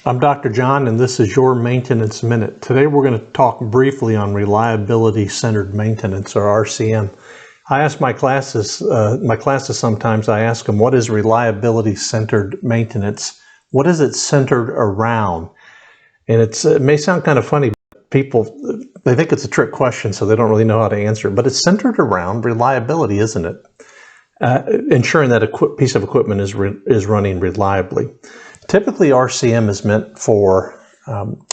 I'm Dr. John, and this is your Maintenance Minute. Today we're going to talk briefly on reliability-centered maintenance, or RCM. I ask my classes sometimes, I ask them, what is reliability-centered maintenance? What is it centered around? And it may sound kind of funny, but people, they think it's a trick question, so they don't really know how to answer it. But it's centered around reliability, isn't it? Ensuring that a piece of equipment is running reliably. Typically, RCM is meant for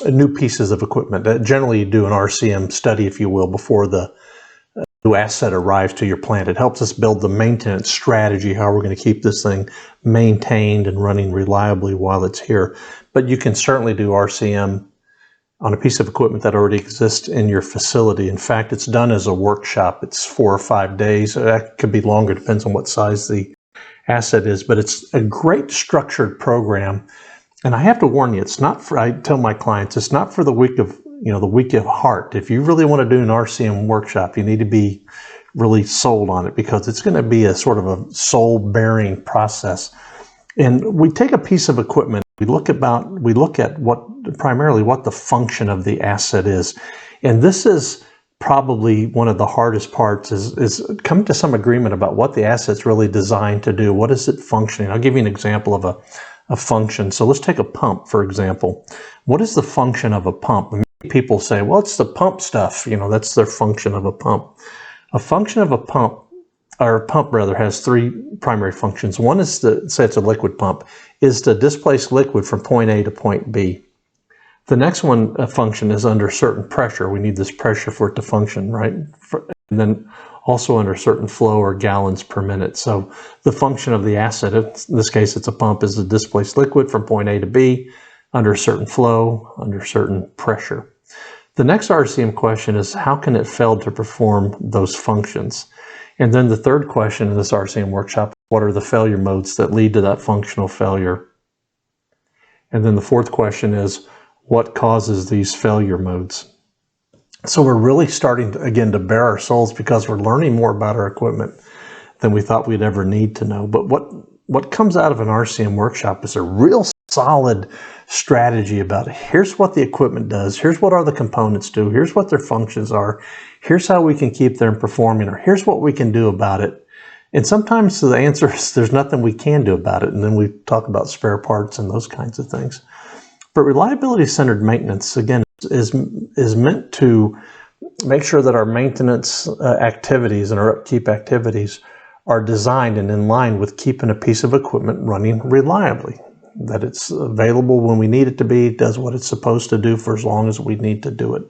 new pieces of equipment. Generally, you do an RCM study, if you will, before the new asset arrives to your plant. It helps us build the maintenance strategy, how we're going to keep this thing maintained and running reliably while it's here. But you can certainly do RCM on a piece of equipment that already exists in your facility. In fact, it's done as a workshop. It's 4 or 5 days. That could be longer, depends on what size the asset is, but it's a great structured program. And I have to warn you, it's not for, I tell my clients, it's not for the weak of heart. If you really want to do an RCM workshop, you need to be really sold on it, because it's going to be a sort of a soul-bearing process. And we take a piece of equipment, we look at primarily what the function of the asset is. And this is probably one of the hardest parts, is coming to some agreement about what the asset's really designed to do. What is it functioning? I'll give you an example of a function. So let's take a pump, for example. What is the function of a pump? Many people say, well, it's the pump stuff. That's their function of a pump. A function of a pump, or a pump rather, has 3 primary functions. One is say it's a liquid pump, is to displace liquid from point A to point B. The next one, function, is under certain pressure. We need this pressure for it to function, right? And then also under certain flow, or gallons per minute. So the function of the asset, in this case it's a pump, is to displace liquid from point A to B under a certain flow, under certain pressure. The next RCM question is, how can it fail to perform those functions? And then the third question in this RCM workshop, what are the failure modes that lead to that functional failure? And then the fourth question is, what causes these failure modes? So we're really starting to, again, to bare our souls, because we're learning more about our equipment than we thought we'd ever need to know. But what comes out of an RCM workshop is a real solid strategy about, here's what the equipment does, here's what all the components do, here's what their functions are, here's how we can keep them performing, or here's what we can do about it. And sometimes the answer is there's nothing we can do about it, and then we talk about spare parts and those kinds of things. But reliability-centered maintenance, again, is meant to make sure that our maintenance activities and our upkeep activities are designed and in line with keeping a piece of equipment running reliably, that it's available when we need it to be, does what it's supposed to do for as long as we need to do it.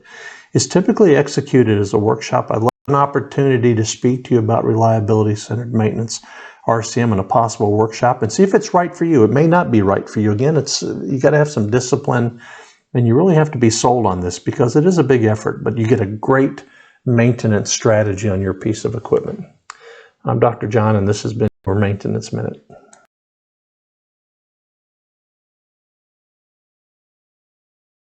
It's typically executed as a workshop. I'd love an opportunity to speak to you about reliability-centered maintenance, RCM, in a possible workshop, and see if it's right for you. It may not be right for you. Again, you got to have some discipline, and you really have to be sold on this, because it is a big effort, but you get a great maintenance strategy on your piece of equipment. I'm Dr. John, and this has been your Maintenance Minute.